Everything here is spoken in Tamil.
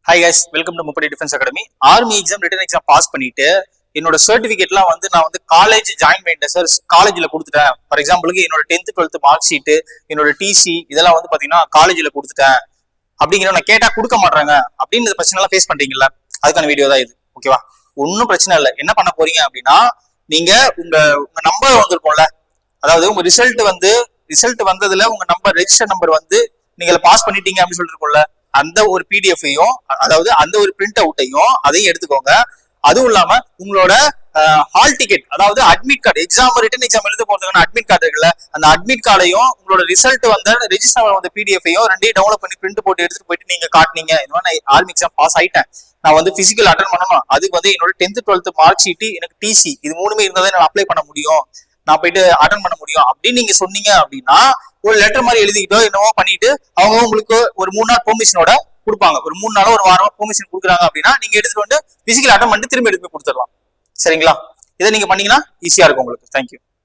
ஹாய் கைஸ், வெல்கம் டு முப்படை defence academy. Army exam written exam pass பண்ணிட்டு என்னோட சர்டிபிகேட்லாம் நான் காலேஜ் ஜாயின் பண்ணிட்டேன் சார், காலேஜில் கொடுத்துட்டேன். ஃபார் எக்ஸாம்பிளுக்கு என்னோட 10th 12th மார்க் ஷீட்டு, என்னோட டிசி இதெல்லாம் பாத்தீங்கன்னா காலேஜில் கொடுத்துட்டேன் அப்படிங்கிற நான் கேட்டா கொடுக்க மாட்டாங்க அப்படின்னு இந்த பிரச்சனை எல்லாம் ஃபேஸ் பண்றீங்களா? அதுக்கான வீடியோ தான் இது. ஓகேவா? ஒன்றும் பிரச்சனை இல்லை. என்ன பண்ண போறீங்க அப்படின்னா, நீங்க உங்க நம்பர் வந்திருக்கும்ல, அதாவது உங்க ரிசல்ட் வந்ததுல உங்க நம்பர் ரெஜிஸ்டர் நம்பர் நீங்க பாஸ் பண்ணிட்டீங்க அப்படின்னு சொல்லிருக்கோம்ல, அந்த ஒரு பிடிஎஃப்ஐயும் அதாவது அந்த ஒரு பிரிண்ட் அவுட்டையும் அதையும் எடுத்துக்கோங்க. அதுவும் இல்லாம உங்களோட ஹால் டிக்கெட், அதாவது அட்மிட் கார்டு, ரிட்டன் எக்ஸாம் எழுத போறதுக்கான அட்மிட் கார்டு இருக்குல்ல, அந்த அட்மிட் கார்டையும் உங்களோட ரிசல்ட் ரெஜிஸ்டர் வந்த பிடிஎஃப்ஐயும் ரெண்டையும் டவுன்லோட் பண்ணி பிரிண்ட் போட்டு எடுத்துட்டு போயிட்டு நீங்க காட்டினீங்க, இந்த மாதிரி நான் ஆர்மி எக்ஸாம் பாஸ் ஆயிட்டேன், நான் பிசிக்கல் அட்டன் பண்ணணும், அதுக்கு என்னோட 10th 12th மார்க் ஷீட், எனக்கு டிசி, இது மூணுமே இருந்தாதான் நான் அப்ளை பண்ண முடியும், நான் போயிட்டு அட்டன் பண்ண முடியும் அப்படின்னு நீங்க சொன்னீங்க அப்படின்னா, ஒரு லெட்டர் மாதிரி எழுதிக்கிட்டோ என்னவோ பண்ணிட்டு அவங்க உங்களுக்கு ஒரு 3 நாள் பெர்மிஷனோட கொடுப்பாங்க. ஒரு 3 நாளோ ஒரு வாரமோ பெர்மிஷன் கொடுக்குறாங்க அப்படின்னா நீங்க எடுத்துட்டு பிசிக்கல் அட்டன் பண்ணிட்டு திரும்ப எடுத்து கொடுத்துடலாம். சரிங்களா? இதை நீங்க பண்ணீங்கன்னா ஈஸியா இருக்கும் உங்களுக்கு. தேங்க்யூ.